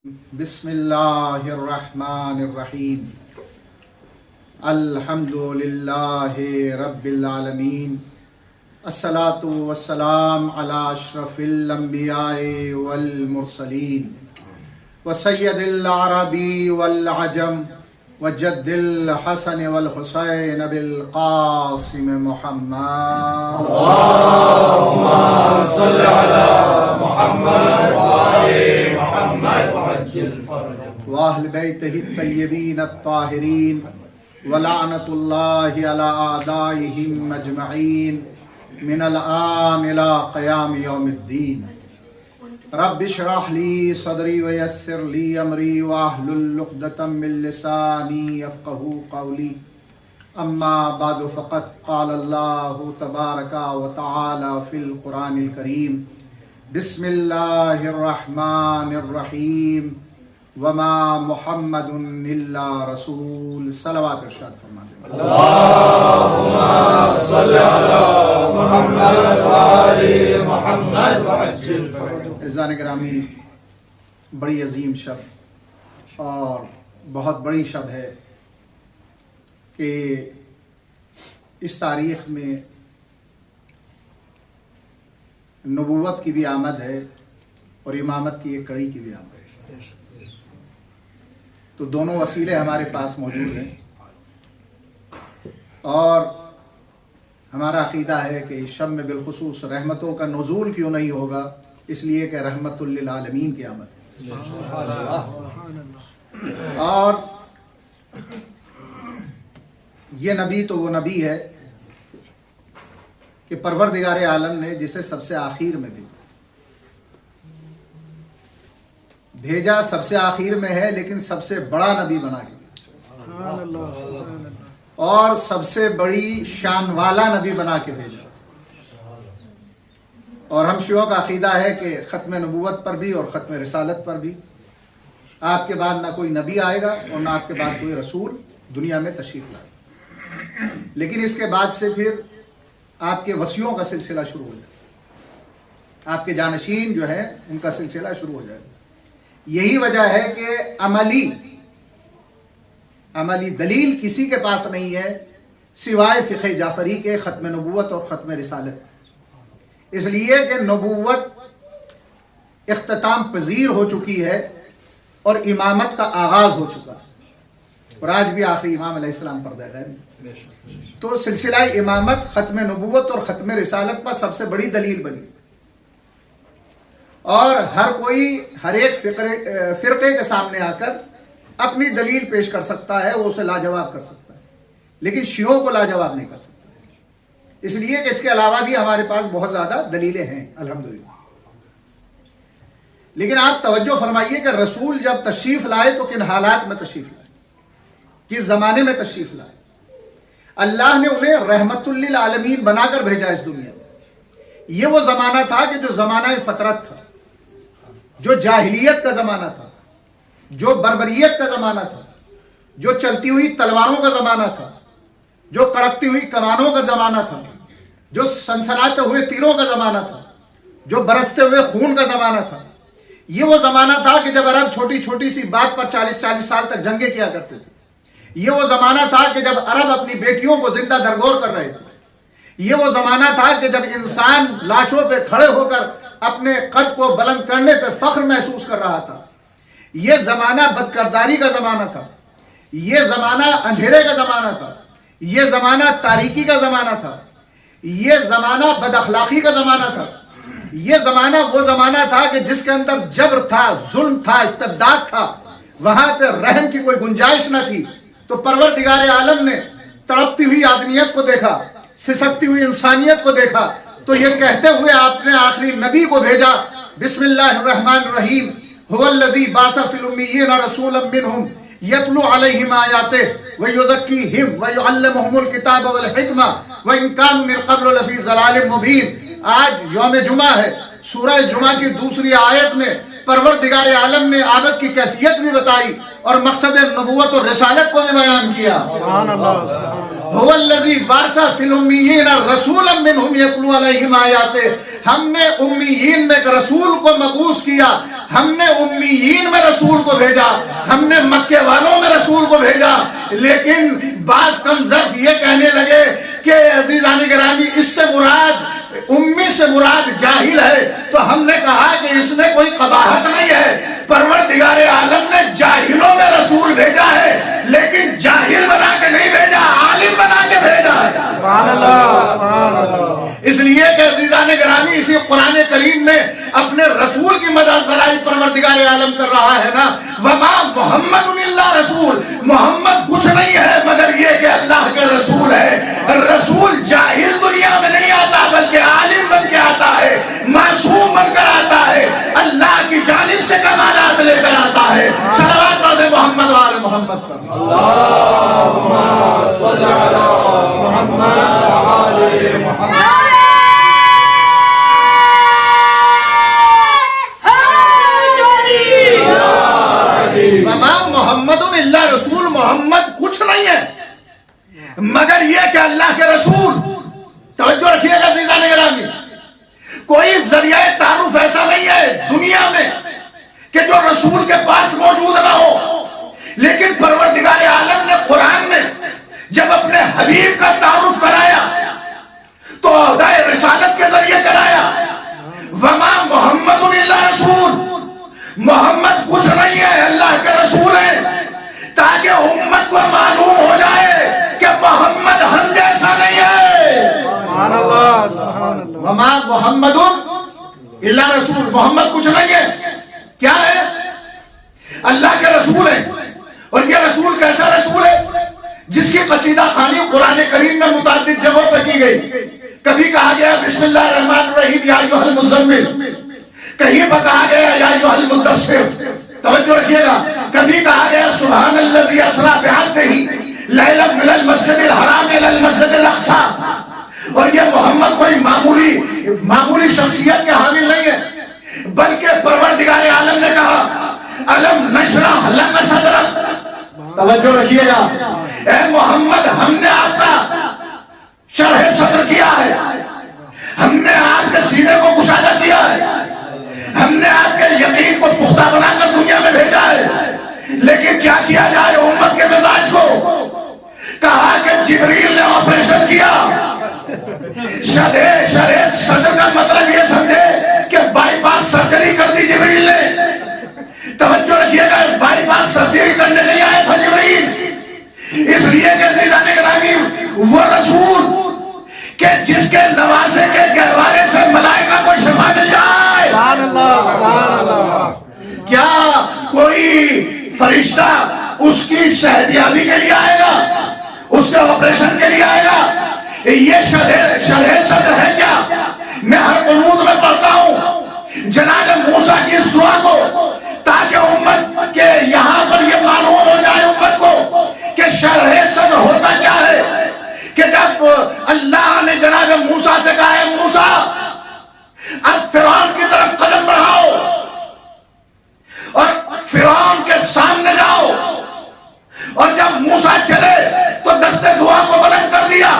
بسم اللہ الرحمن الرحیم الحمد للہ رب العالمین الصلاۃ والسلام علی اشرف الانبیاء والمرسلین وسید العربی والعجم وجد الحسن والحسین بالقاسم محمد اللهم صل على محمد وآل محمد وعجل فرجهم واہل بیتہ الطیبین الطاہرین ولعنۃ اللہ علی اعدائہم اجمعین من الآن الی قیام یوم الدین رب اشرح لی صدری ویسر لی امری واحلل عقدۃ من لسانی یفقہوا قولی اما بعد فقد قال اللہ تبارک و تعالی فی القرآن الکریم بسم اللہ الرحمن الرحیم وما محمد الا رسول صلوات ارشاد فرمائیں اللهم صل على محمد وآل محمد وعجل فرجهم عزیزان گرامی، بڑی عظیم شب اور بہت بڑی شب ہے کہ اس تاریخ میں نبوت کی بھی آمد ہے اور امامت کی ایک کڑی کی بھی آمد ہے، تو دونوں وسیلے ہمارے پاس موجود ہیں اور ہمارا عقیدہ ہے کہ اس شب میں بالخصوص رحمتوں کا نزول کیوں نہیں ہوگا، اس لیے کہ رحمت للعالمین کی آمد ہے اور یہ نبی تو وہ نبی ہے کہ پروردگار عالم نے جسے سب سے آخر میں بھی بھیجا، سب سے آخر میں ہے لیکن سب سے بڑا نبی بنا کے اور سب سے بڑی شان والا نبی بنا کے بھیجا، اور ہم شیعوں کا عقیدہ ہے کہ ختم نبوت پر بھی اور ختم رسالت پر بھی آپ کے بعد نہ کوئی نبی آئے گا اور نہ آپ کے بعد کوئی رسول دنیا میں تشریف لائے گا، لیکن اس کے بعد سے پھر آپ کے وصیوں کا سلسلہ شروع ہو جائے گا، آپ کے جانشین جو ہیں ان کا سلسلہ شروع ہو جائے گا۔ یہی وجہ ہے کہ عملی دلیل کسی کے پاس نہیں ہے سوائے فقہ جعفری کے ختم نبوت اور ختم رسالت، اس لیے کہ نبوت اختتام پذیر ہو چکی ہے اور امامت کا آغاز ہو چکا ہے، اور آج بھی آخری امام علیہ السلام پردہ غیب ہے، تو سلسلہ امامت ختم نبوت اور ختم رسالت پر سب سے بڑی دلیل بنی، اور ہر کوئی ہر ایک فرقے کے سامنے آ کر اپنی دلیل پیش کر سکتا ہے، وہ اسے لاجواب کر سکتا ہے، لیکن شیعوں کو لاجواب نہیں کر سکتا ہے، اس لیے کہ اس کے علاوہ بھی ہمارے پاس بہت زیادہ دلیلیں ہیں الحمدللہ۔ لیکن آپ توجہ فرمائیے کہ رسول جب تشریف لائے تو کن حالات میں تشریف لائے، کس زمانے میں تشریف لائے؟ اللہ نے انہیں رحمت للعالمین بنا کر بھیجا اس دنیا میں۔ یہ وہ زمانہ تھا کہ جو زمانہ فطرت تھا، جو جاہلیت کا زمانہ تھا، جو بربریت کا زمانہ تھا، جو چلتی ہوئی تلواروں کا زمانہ تھا، جو کڑکتی ہوئی کمانوں کا زمانہ تھا، جو سنسناتے ہوئے تیروں کا زمانہ تھا، جو برستے ہوئے خون کا زمانہ تھا۔ یہ وہ زمانہ تھا کہ جب عرب چھوٹی چھوٹی سی بات پر 40 سال تک جنگیں کیا کرتے تھے۔ یہ وہ زمانہ تھا کہ جب عرب اپنی بیٹیوں کو زندہ درگور کر رہے تھے۔ یہ وہ زمانہ تھا کہ جب انسان لاشوں پہ کھڑے ہو کر اپنے قد کو بلند کرنے پہ فخر محسوس کر رہا تھا۔ یہ زمانہ بدکرداری کا زمانہ تھا، یہ زمانہ اندھیرے کا زمانہ تھا، یہ زمانہ تاریکی کا زمانہ تھا، یہ زمانہ بد اخلاقی کا زمانہ تھا، یہ زمانہ وہ زمانہ تھا کہ جس کے اندر جبر تھا، ظلم تھا، استبداد تھا، وہاں پہ رحم کی کوئی گنجائش نہ تھی۔ تو پروردگار عالم نے تڑپتی ہوئی آدمیت کو دیکھا، سسکتی ہوئی انسانیت کو دیکھا، تو یہ کہتے ہوئے آپ نے آخری نبی کو بھیجا، بسم اللہ الرحمن الرحیم، هو الذی بعث فی الامیین رسولا منہم یتلو علیہم آیاتہ ویزکیہم ویعلمہم الکتاب والحکمہ وان کانوا من قبل لفی ضلال مبین۔ آج یوم جمعہ ہے، سورہ جمعہ کی دوسری آیت میں پروردگار عالم نے آمد کی کیفیت بھی بتائی اور مقصد نبوت اور رسالت کو بھی بیان کیا۔ هو الذی بارسا فی الامیین رسولا منہم یتلو علیہم آیاتہ، ہم نے امیین میں ایک رسول کو مبعوث کیا، ہم نے امیین میں رسول کو بھیجا، ہم نے مکے والوں میں رسول کو بھیجا، لیکن بعض کم ظرف یہ کہنے لگے کہ عزیزان گرامی اس سے مراد امی سے مراد جاہل ہے، تو ہم نے کہا کہ اس میں کوئی قباحت نہیں ہے، پروردگار عالم نے جاہلوں میں رسول بھیجا ہے، لیکن جاہل بنا کے نہیں بھیجا، عالم بنا کے بھیجا ہے۔ سبحان اللہ سبحان اللہ۔ اس لیے کہ عزیزان گرامی اسی قرآن کریم میں اپنے رسول کی مدد ذرائع پروردگار عالم کر رہا ہے نا، وما محمد الا رسول، محمد کچھ نہیں ہے مگر یہ کہ اللہ کے رسول ہے۔ رسول جاہل دنیا میں نہیں آتا بلکہ عالم بن کے آتا ہے، معصوم بن کر آتا ہے، اللہ کی جانب سے کمالات لے کر آتا ہے۔ صلوات پڑھیں محمد و آل محمد پر۔ اللہم صل علی محمد و آل محمد۔ وما محمد الا رسول، محمد کچھ نہیں ہے مگر یہ کہ اللہ کے رسول۔ توجہ رکھیے گا عزیزان گرامی، کوئی ذریعہ تعارف ایسا نہیں ہے دنیا میں کہ جو رسول کے پاس موجود نہ ہو، لیکن پروردگار عالم نے قرآن میں جب اپنے حبیب کا تعارف کرایا تو عہدۂ رسالت کے ذریعے کرایا، وما محمد الا رسول، محمد کچھ نہیں ہے، اللہ کے رسول ہے، تاکہ امت کو معلوم ہو جائے کہ محمد ہم جیسا نہیں ہے۔ سبحان اللہ سبحان اللہ۔ وما محمد الا رسول، محمد کچھ نہیں ہے، کیا ہے؟ اللہ کے رسول ہے۔ اور یہ رسول کیسا رسول ہے؟ جس کی قصیدہ خوانی قرآن کریم میں متعدد جگہوں پہ کی گئی۔ کبھی کہا گیا بسم اللہ الرحمن الرحیم یا ایھا المزمل، کہیں پہ کہا گیا یا ایھا المدثر، توجہ رکھیے گا، کبھی کہا گیا سبحان الذی اسریٰ بعبدہ لیلا من المسجد الحرام الی المسجد الاقصی۔ اور یہ محمد کوئی معمولی شخصیت کے حامل نہیں ہے، بلکہ پروردگار عالم نے کہا الم نشرح لک صدرک، توجہ رکھیے گا، اے محمد ہم نے آپ کا شرح صدر کیا ہے، ہم نے آپ کے سینے کو کشادہ کیا ہے، ہم نے آپ کے یقین کو پختہ بنا کر دنیا میں بھیجا ہے، لیکن کیا کیا جائے امت کے مزاج کو؟ کہا کہ جبریل نے آپریشن کیا۔ شرح صدر کا مطلب یہ سمجھے کہ بائی پاس سرجری کر دی جبریل نے۔ توجہ رکھیے گا، بائی پاس سرجری کرنے نہیں آئے تھا جبریل، اس لیے کہ عزیزان گرامی وہ رسول کہ جس کے نواسے کے گہوارے سے ملائکہ کو شفا مل جائے۔ سبحان اللہ سبحان اللہ۔ کیا کوئی فرشتہ اس کی صحتیابی کے لیے آئے گا، اس کے آپریشن کے لیے آئے گا؟ یہ شرح صدر ہے کیا؟ میں ہر قنوت میں پڑھتا ہوں جناب موسیٰ کی اس دعا کو، تاکہ امت کے یہاں پر یہ معلوم ہو جائے امت کو کہ شرح صدر ہوتا کیا ہے۔ کہ جب اللہ نے جناب موسیٰ سے کہا ہے موسیٰ اب فرعون کی طرف قدم بڑھاؤ اور فرعون کے سامنے جاؤ، اور جب موسیٰ چلے تو دستے دعا کو بلند کر دیا،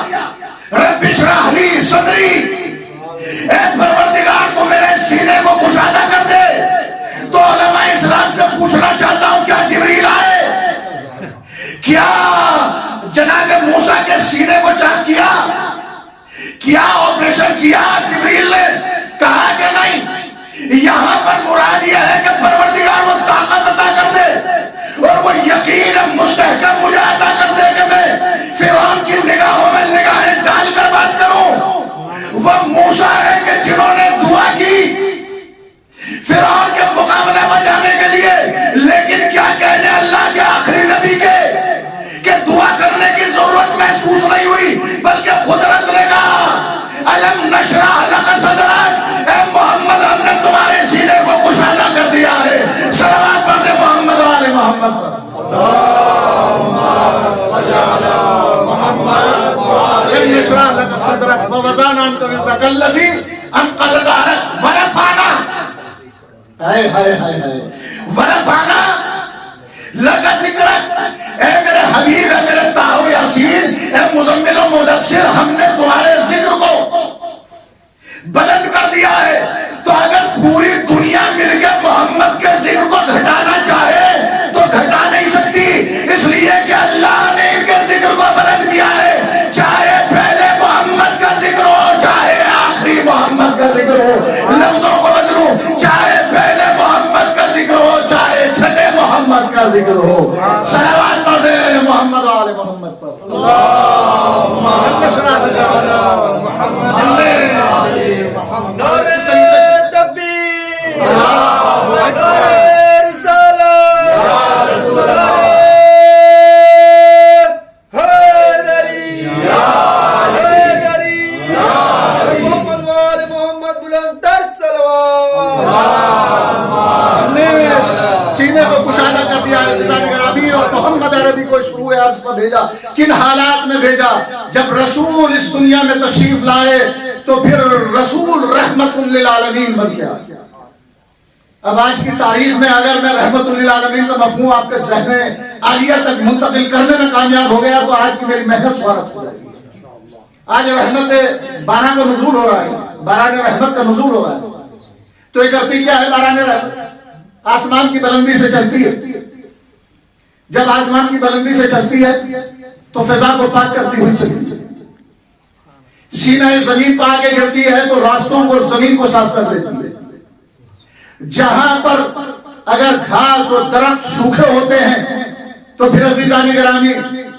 رب اشرح لی صدری، اے پروردگار تو میرے سینے کو کشادہ کر دے۔ تو علماء اسلام سے پوچھنا چاہتا ہوں کیا جبریل آئے؟ کیا جناب موسیٰ کے سینے کو چاک کیا؟ کیا آپریشن کیا جبریل نے؟ کہا کہ نہیں، یہاں پر مراد یہ ہے کہ پروردگار وہ طاقت عطا کر دے اور وہ یقین مستحکم مجھے عطا کر دے کہ میں فرعون کی نگاہوں میں نگاہیں ڈال کر بات کروں۔ وہ موسیٰ ہے کہ جنہوں نے دعا کی فرعون کے مقابلے میں جانے کے لیے، لیکن کیا کہنے اللہ کے آخری نبی کے کہ دعا کرنے کی ضرورت محسوس نہیں ہوئی، بلکہ قدرت نے کہا الم نشرح لک صدرک، اے محمد ہم نے تمہارے سینے کو کشادہ کر دیا ہے۔ صلوات پڑھتے محمد و آل محمد پر۔ اللہم صل علی محمد و آل الم نشرح لک صدرک ووضعنا عنک وزرک الذی انقض ظہرک ورفعنا، ہائے ہائے ہائے ہائے، ورفعنا لک ذکرک، اے میرے حبیب، اے میرے طاہر یاسین، اے مزمل کا ذکر ہو. صلوات پڑھے محمد و آل محمد پر. سینے کو کشادہ کر دیا عربی اور محمد عربی کو اس روح عرض پر بھیجا. کن حالات میں بھیجا؟ جب رسول اس دنیا میں تشریف لائے تو پھر رسول رحمت للعالمین بن گیا. اب آج کی تاریخ میں اگر میں رحمت للعالمین کا مفہوم آپ کے ذہن عالیہ تک منتقل کرنے میں کامیاب ہو گیا تو آج کی میری محنت سوارت ہو جائے گی. آج رحمت بارہ کا نزول ہو رہا ہے, باران رحمت کا نزول ہو رہا ہے. تو یہ کرتی کیا ہے باران رحمت؟ آسمان کی بلندی سے چلتی ہے. جب آسمان کی بلندی سے چلتی ہے تو فضا کو پاک کرتی ہوئی چلتی ہے. سینہ زمین پہ آگے گرتی ہے تو راستوں کو زمین کو صاف کر دیتی ہے. جہاں پر اگر گھاس اور درخت سوکھے ہوتے ہیں تو پھر عزیزان گرامی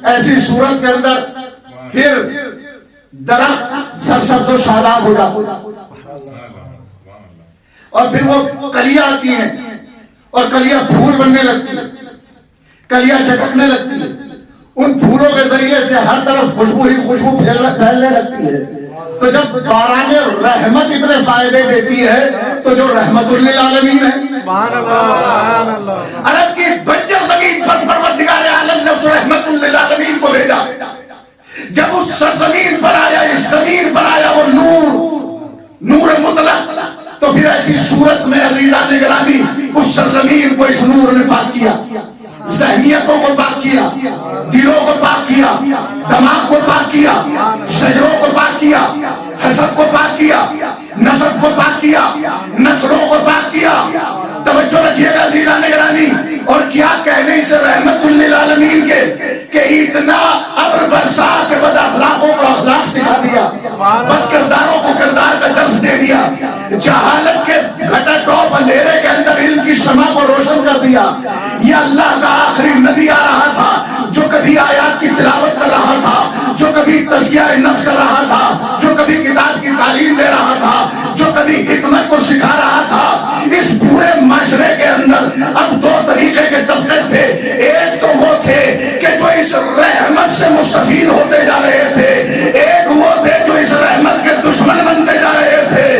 ایسی صورت کے اندر پھر درخت سرسبز و شاداب ہو جاتا اور پھر وہ کلیاں آتی ہیں اور کلیاں پھول بننے لگتی ہیں, کلیاں چٹکنے لگتی ہیں. ان پھولوں کے ذریعے سے ہر طرف خوشبو ہی خوشبو پھیلنے لگتی ہے. تو جب باران رحمت اتنے فائدے دیتی ہے تو جو رحمت للعالمین ہے, سبحان اللہ سبحان اللہ, عرب کی بنجر زمین پر پروردگار عالم نے اس رحمت للعالمین کو بھیجا. جب اس سرزمین پر آیا, اس زمین پر آیا وہ نور مطلق, تو پھر ایسی صورت میں عزیزان گرامی اس سرزمین کو اس نور نے پاک کیا. ذہنیتوں کو پاک کیا, دلوں کو پاک کیا, دماغ کو پاک کیا, شجروں کو پاک کیا, حسب کو پاک کیا, نسب کو پاک کیا, نسلوں کو پاک کیا. توجہ رکھیے گا عزیزان گرامی. اور کیا کہنے سے رحمت للعالمین کے کہ اتنا ابر برسا کے بد اخلاقوں کو اخلاق سکھا دیا, بد کرداروں کو کردار کا درس دے دیا, جہالت کے گھٹا ٹوپ اندھیرے کے اندر علم کی شمع کو روشن کر دیا. یہ اللہ کا آخری نبی آ رہا تھا جو کبھی آیات کی تلاوت کر رہا تھا, جو کبھی تزکیہ نفس کر رہا تھا, جو کبھی کتاب کی تعلیم دے رہا تھا, جو کبھی حکمت کو سکھا رہا تھا. اس پورے معاشرے کے اندر اب دو طریقے کے طبقے تھے. ایک تو وہ تھے کہ جو اس رحمت سے مستفید ہوتے جا رہے تھے, ایک وہ تھے جو اس رحمت کے دشمن بنتے جا رہے تھے.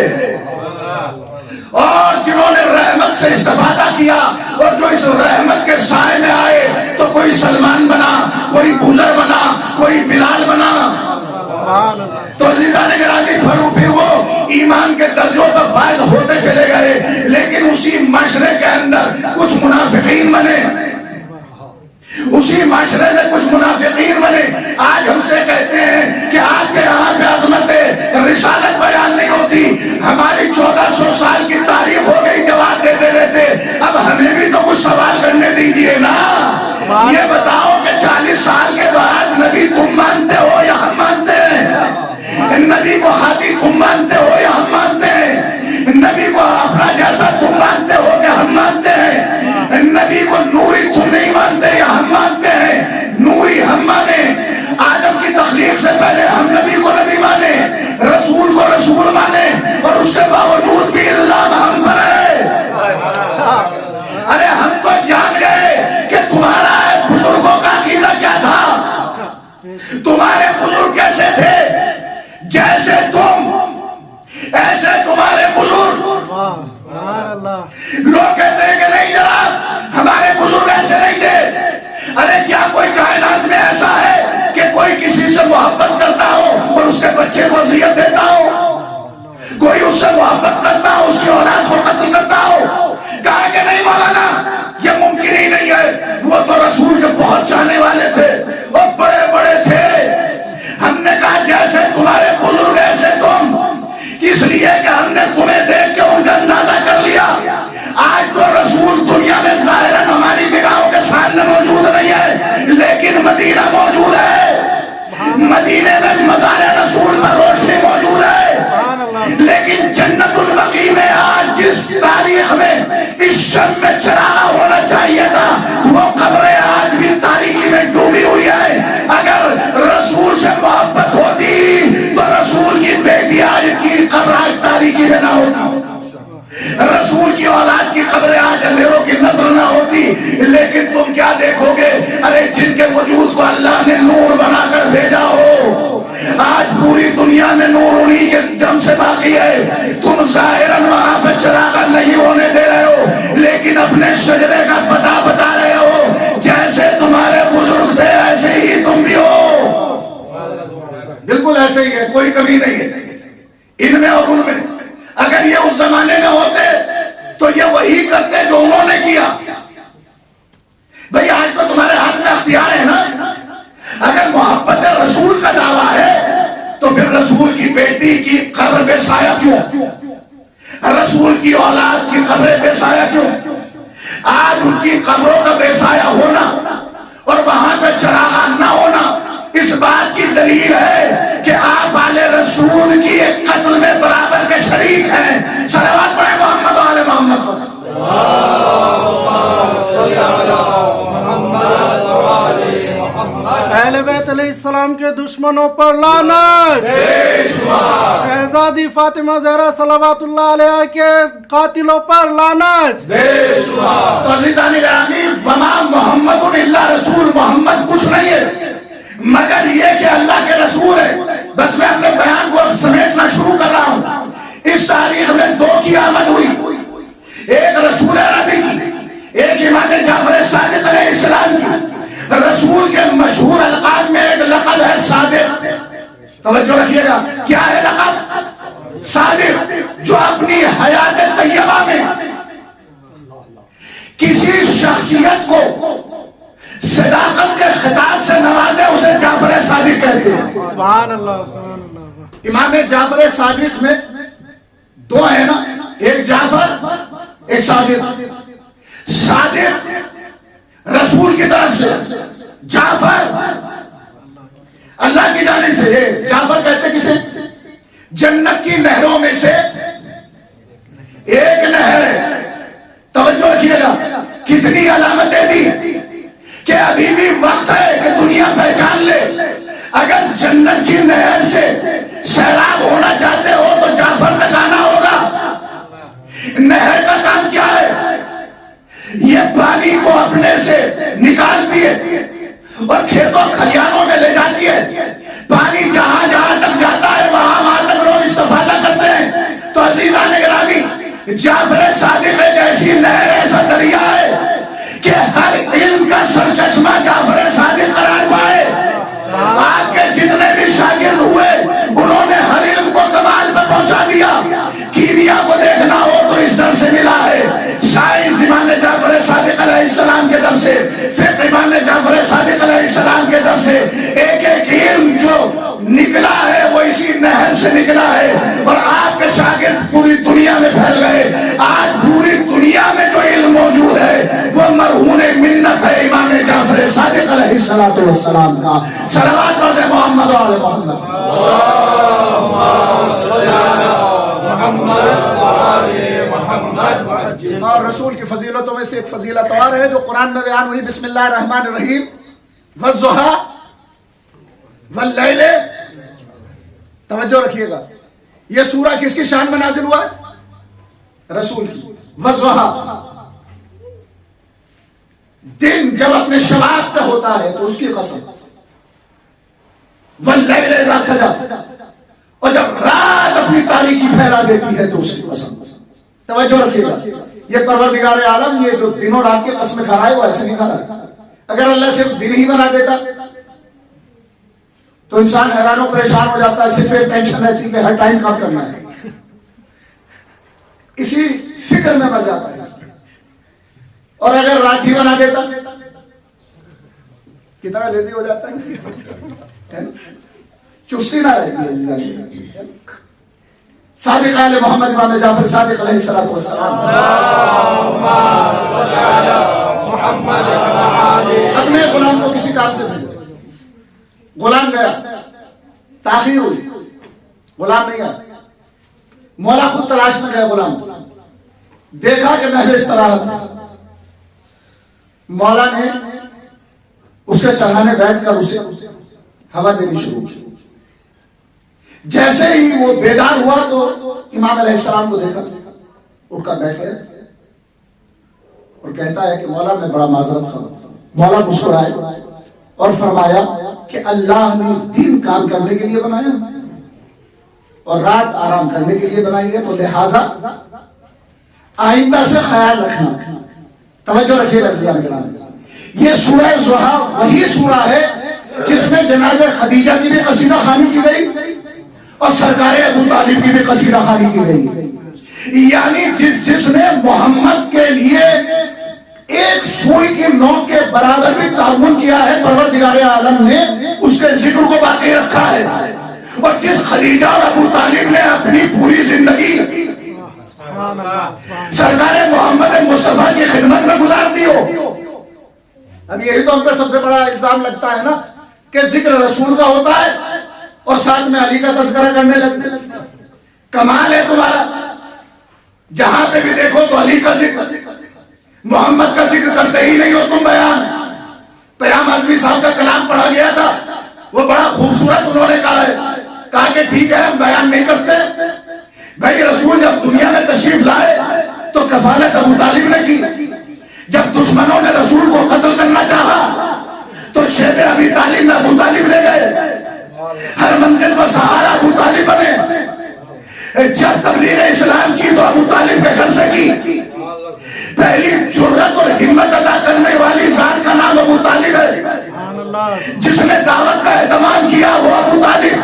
اور جنہوں نے رحمت سے استفادہ کیا اور جو اس رحمت کے سائے میں آئے تو کوئی سلمان بنا, کوئی بوزر بنا, کوئی بلال بنا. تو عزیزان گرامی پھر وہ ایمان کے درجوں پر فائز ہوتے چلے گئے, لیکن اسی معاشرے کے اندر کچھ منافقین بنے, اسی معاشرے میں کچھ منافقین بنے. آج ہم سے کہتے ہیں کہ آپ کے یہاں پہ عظمت رسالت بیان نہیں ہوتی. ہماری 1400 سال کی تاریخ ہو گئی جواب دیتے رہتے, اب ہمیں بھی تو کچھ سوال کرنے دیجیے نا. یہ بتاؤ کہ 40 سال کے بعد نبی تم مانتے ہو یا ہم مانتے ہیں؟ نبی کو خاطی تم مانتے ہو یا ہم مانتے ہیں؟ نبی کو اپنا جیسا تم مانتے ہو یا ہم مانتے ہیں؟ نبی کو نوری تم نہیں مانتے یا ہم مانتے ہیں؟ نوری ہم مانے, آدم کی تخلیق سے پہلے ہم نبی کو نبی مانے, رسول کو رسول مانے, اور اس کے باوجود بھی الزام ہم پر ہے. ارے ہم تو جان گئے کہ تمہارا بزرگوں کا عقیدہ کیا تھا. تمہارے بزرگ کیسے تھے؟ جیسے تم ایسے تمہارے بزرگ. لوگ کہتے ہیں کہ نہیں جناب ہمارے بزرگ ایسے نہیں تھے. ارے کیا کوئی کائنات میں ایسا ہے کہ کوئی کسی سے محبت کرتا ہو اور اس کے بچے کو اذیت دیتا ہو؟ کوئی اس سے محبت کرتا ہو اس کی اولاد کو قتل کرتا ہو؟ کہا کہ نہیں مولانا یہ ممکن ہی نہیں ہے. وہ تو رسول کے بہت چاہنے والے تھے اور بڑے بڑے تھے. ہم نے کہا جیسے تمہارے بزرگ ایسے تم, اس لیے کہ ہم نے تمہیں دیکھ کے ان کا اندازہ کر لیا. آج تو رسول دنیا میں ظاہراً ہماری نگاہوں کے سامنے موجود نہیں ہے, لیکن مدینہ موجود ہے. مدینے میں مزار رسول پر روشنی موجود ہے, لیکن جنت البقیع میں نہ ہوتی، رسول کی اولاد کی قبریں آج اندھیروں کی نظر نہ ہوتی، لیکن تم کیا دیکھو گے، ارے جن کے وجود کو اللہ نے نور بنا کر بھیجا ہو، آج پوری دنیا میں نور انہی کے دم سے باقی ہے، تم ظاہراً وہاں پہ چراغاں نہیں ہونے دے رہے ہو، لیکن اپنے شجرے کا پتہ بتا رہے ہو، جیسے تمہارے بزرگ تھے ایسے ہی تم بھی ہو، بالکل ایسے ہی ہے، کوئی کمی نہیں ہے ان میں اور ان میں۔ اگر یہ اس زمانے میں ہوتے تو یہ وہی کرتے جو انہوں نے کیا۔ بھئی آج تو تمہارے ہاتھ میں اختیار ہے نا، اگر محبت رسول کا دعویٰ ہے تو پھر رسول کی بیٹی کی قبر بے سایہ کیوں، رسول کی اولاد کی قبر بے سایہ کیوں؟ آج ان کی قبروں کا بے سایہ ہونا اور وہاں پہ چراغاں نہ ہونا اس بات کی دلیل ہے کہ آپ آل رسول کی ایک قتل میں برابر کے شریک ہیں۔ صلوات پڑھیں محمد و آل محمد پر۔ اہل بیت علیہ السلام کے دشمنوں پر لعنت، شہزادی فاطمہ زہرا صلوات اللہ علیہ کے قاتلوں پر لعنت۔ تو عزیزان گرامی، وما محمد الا رسول، محمد کچھ نہیں ہے مگر یہ کہ اللہ کے رسول ہے۔ بس میں اپنے بیان کو اب سمیٹنا شروع کر رہا ہوں۔ اس تاریخ میں دو کی آمد ہوئی، ایک رسول عربی کی، ایک امام جعفر صادق علیہ السلام کی۔ رسول کے مشہور القاب میں ایک لقب ہے صادق، توجہ رکھیے گا، کیا ہے لقب؟ صادق، جو اپنی حیات طیبہ میں کسی شخصیت کو صداقت کے خطاب سے نوازے اسے جعفر صادق کہتے ہیں۔ سبحان اللہ، سبحان اللہ۔ امام جعفر صادق میں دو ہیں نا، ایک جعفر ایک صادق۔ صادق رسول کی طرف سے، جعفر اللہ کی جانب سے۔ جعفر کہتے کسے؟ جنت کی نہروں میں سے ایک نہر ہے۔ توجہ رکھیے گا، کتنی علامتیں دی کہ ابھی بھی وقت ہے کہ دنیا پہچان لے۔ اگر جنت کی نہر سے سیراب ہونا چاہتے ہو تو جعفر تک آنا ہوگا۔ نہر کا کام کیا ہے؟ یہ پانی کو اپنے سے نکالتی ہے اور کھیتوں کھلیانوں میں لے جاتی ہے۔ پانی جہاں جہاں تک جاتا ہے وہاں تک لوگ استفادہ کرتے ہیں۔ تو عزیزان گرامی، جعفر صادق ایک ایسی نہر، ایسا دریا ہے کہ ہر علم کا سرچشمہ جعفر صادق قرار پائے۔ آپ کے جتنے بھی شاگرد ہوئے انہوں نے ہر علم کو کمال پر پہنچا دیا۔ کیمیا کو دیکھنا ہو تو اس در سے ملا ہے، سائنس امام جعفر صادق علیہ السلام کے در سے، فقہ امام جعفر صادق علیہ السلام کے در سے۔ ایک ایک علم جو نکلا ہے وہ اسی نہر سے نکلا ہے، اور آپ کے شاگرد پوری دنیا میں پھیل گئے۔ آج پوری دنیا میں جو علم موجود ہے وہ مرہون منت ہے امام جعفر صادق علیہ السلام کا۔ صلوات پڑھ دیں محمد و آل محمد۔ اور رسول کی فضیلتوں میں سے ایک فضیلت اور ہے جو قرآن میں بیان ہوئی، بسم اللہ الرحمن الرحیم، والضحیٰ واللیل۔ توجہ رکھیے گا، یہ سورہ کس کی شان میں نازل ہوا ہے؟ رسول کی۔ والضحیٰ، دن جب اپنے شباب پہ ہوتا ہے تو اس کی قسم، واللیل اذا سجا، اور جب رات اپنی تاریکی پھیلا دیتی ہے تو اس کی قسم۔ توجہ رکھیے گا، یہ پروردگار عالم یہ جو دنوں رات کی قسم کھا رہا ہے وہ ایسے نہیں کھا رہا ہے۔ اگر اللہ صرف دن ہی بنا دیتا تو انسان حیران و پریشان ہو جاتا ہے، صرف ایک ٹینشن رہتی کہ ہر ٹائم کام کرنا ہے، اسی فکر میں مر جاتا ہے۔ اور اگر رات ہی بنا دیتا کتنا لیزی ہو جاتا ہے، چستی نہ رہتی ہے۔ صادق آل محمد امام جعفر صادق علیہ السلام اپنے غلام کو کسی کام سے بھیجا، غلام گیا، تاخیر ہوئی، غلام نہیں آیا، مولا خود تلاش میں گیا غلام، دیکھا کہ محو استراحت ہے، مولا نے اس کے سرحانے بیٹھ کر اسے ہوا دینی شروع کی۔ جیسے ہی وہ بیدار ہوا تو امام علیہ السلام کو دیکھا، اٹھ کر بیٹھ گئے اور کہتا ہے کہ مولا میں بڑا معذرت خواہ ہوں۔ مولا مسکرائے اور فرمایا کہ اللہ نے دن کام کرنے کے لیے بنایا اور رات آرام کرنے کے لیے بنائی ہے، تو لہذا آئندہ سے خیال رکھنا۔ توجہ رکھیے عزیزان گرامی، یہ سورہ ضحیٰ وہی سورہ ہے جس میں جناب خدیجہ کی بھی قصیدہ خوانی کی گئی اور سرکار ابو طالب کی بھی قصیدہ خوانی کی گئی، یعنی جس نے محمد کے لیے ایک سوئی کی نوک کے برابر بھی تعاون کیا ہے، پروردگار عالم نے اس کے ذکر کو باقی رکھا ہے، اور جس خدیجہ اور ابو طالب نے اپنی پوری زندگی سرکار محمد مصطفیٰ کی خدمت میں گزار دی ہو۔ اب یہی تو ہم پہ سب سے بڑا الزام لگتا ہے نا کہ ذکر رسول کا ہوتا ہے اور ساتھ میں علی کا تذکرہ کرنے لگتے ہیں۔ کمال ہے تمہارا، جہاں پہ بھی دیکھو تو علی کا ذکر، محمد کا ذکر کرتے ہی نہیں ہو تم۔ پیام اعظمی صاحب کا کلام پڑھا گیا تھا، وہ بڑا خوبصورت انہوں نے کہا ہے، کہا کہ ٹھیک ہے ہم بیان نہیں کرتے، بھائی رسول جب دنیا میں تشریف لائے تو کفالت ابو طالب نے کی، جب دشمنوں نے رسول کو قتل کرنا چاہا تو شیب ابی طالب میں ابو طالب لے گئے، ہر منزل پر سہارا ابو طالب بنے، جب تبلیغ اسلام کی تو ابو طالب کے گھر سے کی، پہلی جرأت اور ہمت ادا کرنے والی ذات کا نام ابو طالب ہے، جس نے دعوت کا اہتمام کیا وہ ابو طالب،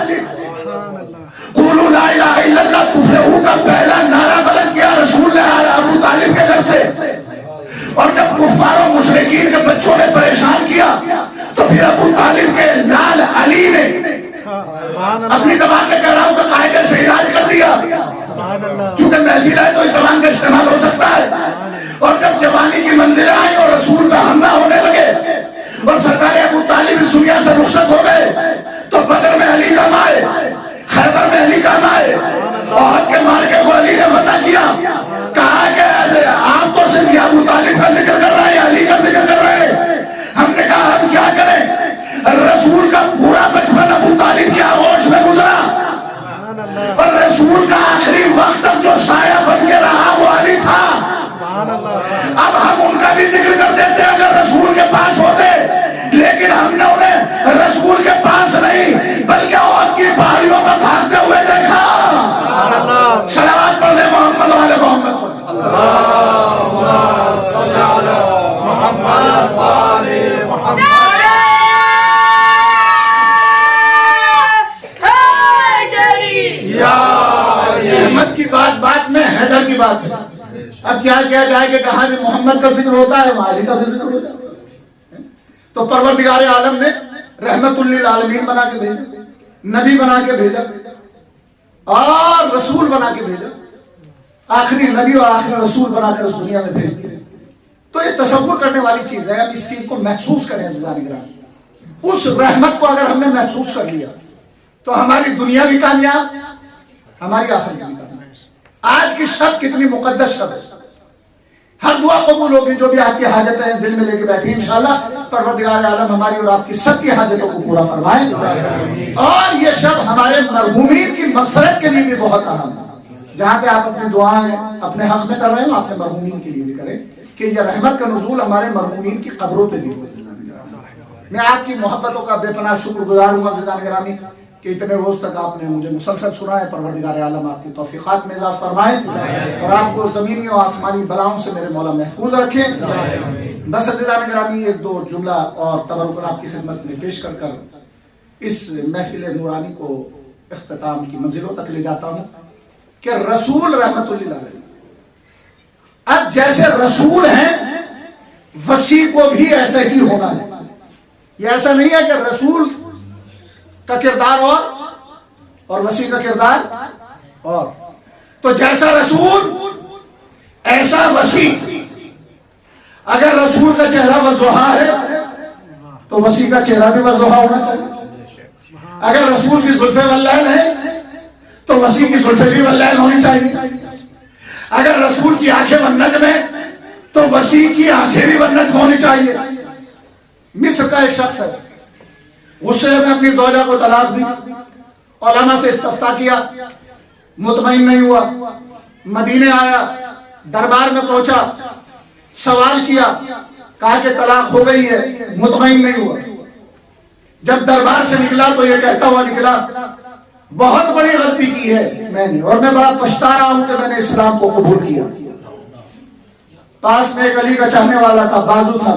قولوا لا الہ الا اللہ تفلحوا کا پہلا نعرہ بلند کیا رسول نے ابو طالب کے گھر سے، اور جب کفار و مشرکین کے بچوں نے پریشان کیا تو پھر ابو طالب کے لال علی نے اپنی زبان میں کہہ رہا ہوں کہ قاعدے سے علاج کر دیا، کیونکہ محفل ہے تو اس زبان کا استعمال ہو سکتا ہے، اور جب جوانی کی منزلیں آئیں اور رسول کا حملہ ہونے لگے اور سرکار ابو طالب اس دنیا سے رخصت ہو گئے تو بدر میں علی کام آئے، خیبر میں علی کام آئے، احد کے مارکے کو علی نے فتح کیا، کہا کہ آپ تو صرف یہ ابو طالب کا ذکر کر رہے ہیں، علی کا ذکر کر رہے ہیں، ہم نے کہا ہم کیا کریں؟ رسول کا پورا بچپن ابو طالب کی آغوش میں گزرا اور رسول کا آخری وقت تک جو سایہ بن کے رہا وہ علی تھا۔ اب ہم ان کا بھی ذکر کر دیتے اگر رسول کے پاس ہوتے، لیکن ہم نے انہیں رسول کے پاس نہیں بلکہ احد کی پہاڑیوں میں بھاگتے ہوئے دیکھا۔ صلوات پڑھ لیں محمد والے محمد پر۔ احمد کی بات میں حیدر کی بات ہے، اب کیا کیا جائے کہ کہاں بھی محمد کا ذکر ہوتا ہے وہاں علی کا بھی ذکر ہوتا ہے۔ تو پروردگار عالم نے رحمت للعالمین بنا کے بھیجا، نبی بنا کے بھیجا اور رسول بنا کے بھیجا، آخری نبی اور آخری رسول بنا کر اس دنیا میں بھیج دیا۔ تو یہ تصور کرنے والی چیز ہے، اب اس چیز کو محسوس کریں عزیزان گرامی، اس رحمت کو اگر ہم نے محسوس کر لیا تو ہماری دنیا بھی کامیاب، ہماری آخرت بھی کامیاب۔ آج کی شب کتنی مقدس شب ہے، ہر دعا قبول ہوگی، جو بھی آپ کی حاجتیں دل میں لے کے بیٹھی انشاءاللہ پروردگار عالم ہماری اور آپ کی سب کی حاجتوں کو پورا فرمائے۔ اور یہ شب ہمارے مرحومین کی مغفرت کے لیے بھی بہت اہم ہے، جہاں پہ آپ اپنی دعائیں اپنے حق میں کر رہے ہیں اپنے مرحومین کے لیے بھی کریں کہ یہ رحمت کا نزول ہمارے مرحومین کی قبروں پہ بھی ہو۔ میں آپ کی محبتوں کا بے پناہ شکر گزار ہوں عزیزان گرامی کہ اتنے روز تک آپ نے مجھے مسلسل سنا ہے۔ پروردگار عالم آپ کی توفیقات میں اضافہ فرمائے اور آپ کو زمینی اور آسمانی بلاؤں سے میرے مولا محفوظ رکھے۔ بس عزیزان گرامی ایک دو جملہ اور تبرک آپ کی خدمت میں پیش کر کر اس محفل نورانی کو اختتام کی منزلوں تک لے جاتا ہوں کہ رسول رحمت للعالمین، اب جیسے رسول ہیں وسیع کو بھی ایسے ہی ہونا ہے۔ یہ ایسا نہیں ہے کہ رسول کا کردار اور وسیع کا کردار اور، تو جیسا رسول ایسا وسیع۔ اگر رسول کا چہرہ وضحا ہے تو وسیع کا چہرہ بھی وضحا ہونا چاہیے، اگر رسول کی زلفیں واللین ہیں تو وسیع کی زلفیں بھی واللین ہونی چاہیے، اگر رسول کی آنکھیں والنجم ہیں تو وسیع کی آنکھیں بھی والنجم ہونی چاہیے۔ مصر کا ایک شخص ہے، غصے میں اپنی زوجہ کو طلاق دی علماء سے استفتاء کیا، مطمئن نہیں ہوا، مدینے آیا، دربار میں پہنچا، سوال کیا، کہا کہ طلاق ہو گئی ہے، مطمئن نہیں ہوا۔ جب دربار سے نکلا تو یہ کہتا ہوا نکلا بہت بڑی غلطی کی ہے میں نے، اور میں بڑا پچھتا رہا ہوں کہ میں نے اسلام کو قبول کیا۔ پاس میں ایک علی کا چاہنے والا تھا، بازو تھا،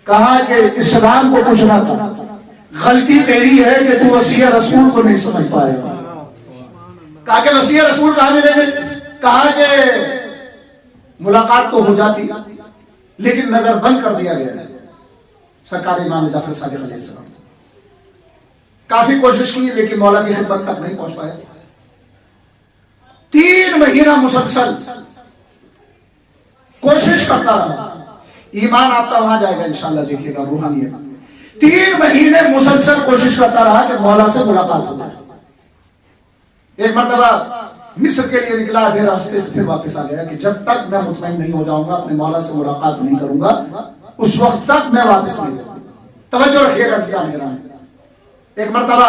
کہا کہ اسلام کو پوچھنا تھا، غلطی تیری ہے کہ تو وصیہ رسول کو نہیں سمجھ پائے۔ کہا کہ وصیہ رسول کہاں ملیں گے؟ کہا کہ ملاقات تو ہو جاتی لیکن نظر بند کر دیا گیا ہے سرکار امام جعفر صادق علیہ السلام۔ کافی کوشش کی لیکن مولا کی خدمت تک نہیں پہنچ پایا۔ 3 مہینہ مسلسل کوشش کرتا رہا، ایمان آپ کا وہاں جائے گا انشاءاللہ، دیکھیے گا روحانیت۔ 3 مہینے مسلسل کوشش کرتا رہا کہ مولا سے ملاقات ہو جائے۔ ایک مرتبہ مصر کے لیے نکلا، آدھے راستے سے پھر واپس آ گیا کہ جب تک میں مطمئن نہیں ہو جاؤں گا، اپنے مولا سے ملاقات نہیں کروں گا، اس وقت تک میں واپس نہیں جاؤں گا۔ توجہ رکھیے گا عزیزان کرام۔ ایک مرتبہ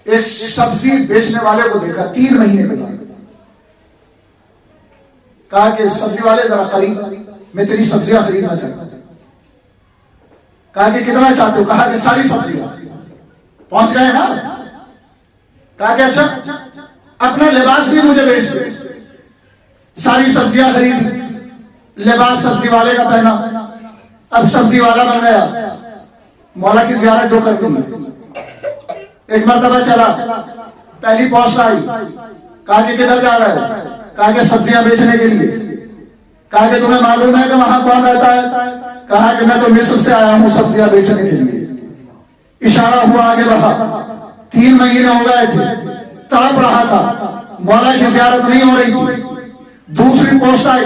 ایک سبزی بیچنے والے کو دیکھا، 3 مہینے پہلے، کہا کہ سبزی والے ذرا قریب، میں تیری سبزیاں خریدنا چاہتا ہوں۔ کہا کہ کتنا چاہتے ہو؟ کہا کہ ساری سبزیاں۔ پہنچ گئے نا؟ کہا کہ اچھا اپنا لباس بھی مجھے بیچ دو۔ ساری سبزیاں خریدی، لباس سبزی والے کا پہنا، اب سبزی والا بن گیا، مولا کی زیارت جو کر دی۔ ایک مرتبہ چلا، پہلی پوسٹ آئی، کہا کہ کدھر جا رہا ہے؟ کہا کہ سبزیاں بیچنے کے لیے۔ کہا کہ تمہیں معلوم ہے کہ وہاں کون رہتا ہے؟ کہا کہ میں تو مصر سے آیا ہوں سبزیاں بیچنے کے لیے۔ اشارہ ہوا، آگے بڑھا۔ 3 مہینے ہو گئے تھے، تڑپ رہا تھا، مولا کی زیارت نہیں ہو رہی تھی۔ دوسری پوسٹ آئی،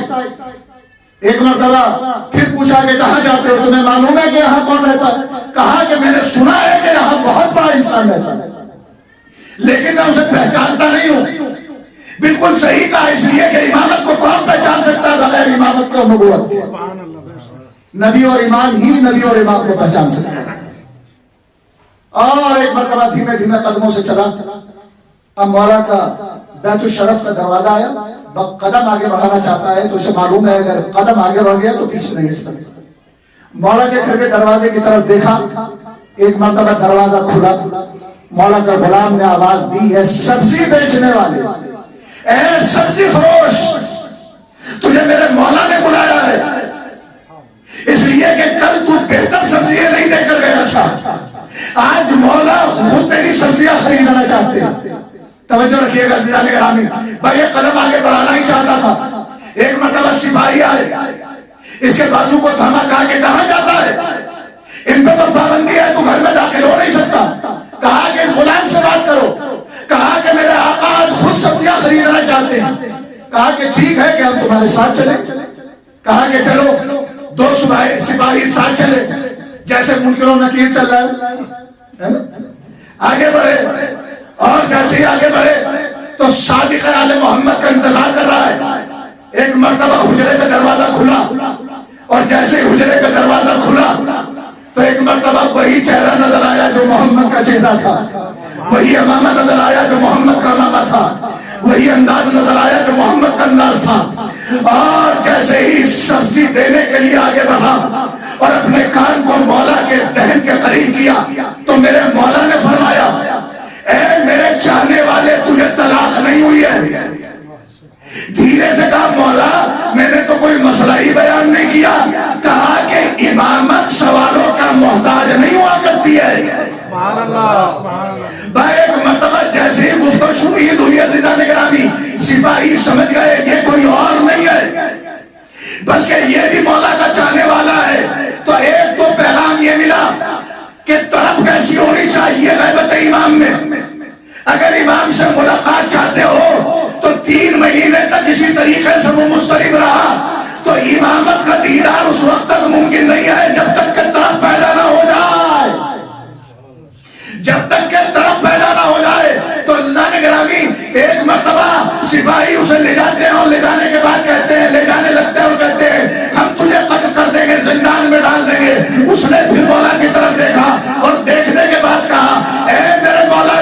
ایک مرتبہ پھر پوچھا کہ کہاں جاتے ہو؟ تمہیں معلوم ہے کہ یہاں کون رہتا ہے؟ کہا کہ میں نے سنا ہے کہ یہاں بہت بڑا انسان رہتا ہے لیکن میں اسے پہچانتا نہیں ہوں۔ بالکل صحیح کہا، اس لیے کہ امامت کو کون پہچان سکتا ہے بغیر امامت کو، نبوت کے؟ نبی اور امام ہی نبی اور امام کو پہچان سکتا ہے۔ اور ایک مرتبہ دھیمے دھیمے قدموں سے چلا، اب مولا کا بیت الشرف کا دروازہ آیا، قدم آگے بڑھانا چاہتا ہے تو اسے معلوم ہے اگر قدم آگے بڑھ گیا تو پیچھے نہیں ہٹ سکتا۔ مولا کے گھر کے دروازے کی طرف دیکھا، ایک مرتبہ دروازہ کھلا، مولا کا غلام نے آواز دی، اے سبزی بیچنے والے، اے سبزی فروش، تجھے میرے مولا نے بلایا ہے، اس لیے کہ کل تو بہتر سبزیاں نہیں دے کر گیا تھا، آج مولا خود تیری سبزیاں خریدنا چاہتے ہیں۔ توجہ رکھیے گا عزیزان گرامی، بھائی یہ قدم آگے بڑھانا ہی چاہتا تھا۔ ایک مرتبہ سپاہی آئے، اس کے بازو کو تھاما، کہا کہ کہاں جاتا ہے؟ ان پہ تو پابندی ہے، تو گھر میں داخل ہو نہیں سکتا۔ کہا کہ اس غلام سے بات کرو۔ کہا کہ میرے آقا آج خود سبزیاں خریدنا چاہتے ہیں۔ کہا کہ ٹھیک ہے کہ ہم تمہارے ساتھ چلیں۔ کہا کہ چلو، 2 سپاہی ساتھ چلے، جیسے منکر و نکیر چل رہا ہے نا، آگے بڑھے، اور جیسے ہی آگے بڑھے تو صادق آل محمد کا انتظار کر رہا ہے۔ ایک مرتبہ حجرے کا دروازہ کھلا، اور جیسے حجرے کا دروازہ کھلا تو ایک مرتبہ وہی چہرہ نظر آیا جو محمد کا چہرہ تھا، وہی امامہ نظر آیا جو محمد کا امامہ تھا، وہی انداز نظر آیا جو محمد کا انداز تھا۔ اور جیسے ہی سبزی دینے کے لیے آگے بڑھا اور اپنے کان کو مولا کے دہن کے قریب کیا تو میرے مولا نے فرمایا، اے میرے چاہنے والے، تجھے طلاق نہیں ہوئی ہے؟ دھیرے سے کہا، مولا میں نے تو کوئی مسئلہ ہی بیان نہیں کیا۔ کہا کہ امامت سوالوں کا محتاج نہیں ہوا کرتی ہے۔ سبحان اللہ۔ بھائی ایک مرتبہ جیسے ہی گفتگو شروع ہوئی عزیزان گرامی، سپاہی سمجھ گئے یہ کوئی اور نہیں ہے بلکہ یہ بھی مولا کا چاہنے والا ہے۔ تو ایک تو پیغام یہ ملا کہ طرف کیسی ہونی چاہیے غیبت امام میں۔ اگر امام سے ملاقات چاہتے ہو تو 3 مہینے تک اسی طریقے سے وہ مضطرب رہا، تو امامت کا دیدار اس وقت تک ممکن نہیں ہے جب تک کہ طرف پیدا نہ ہو جائے، جب تک کہ طرف پیدا نہ ہو جائے۔ تو عزیزان گرامی، ایک مرتبہ سپاہی اسے لے جاتے ہیں، اور لے جانے کے بعد کہتے ہیں، لے جانے لگتے ہیں اور کہتے ہیں ہم تجھے قتل کر دیں گے، زندان میں ڈال دیں گے۔ اس نے پھر مولا کی طرف دیکھا اور دیکھنے کے بعد کہا، اے میرے مولا،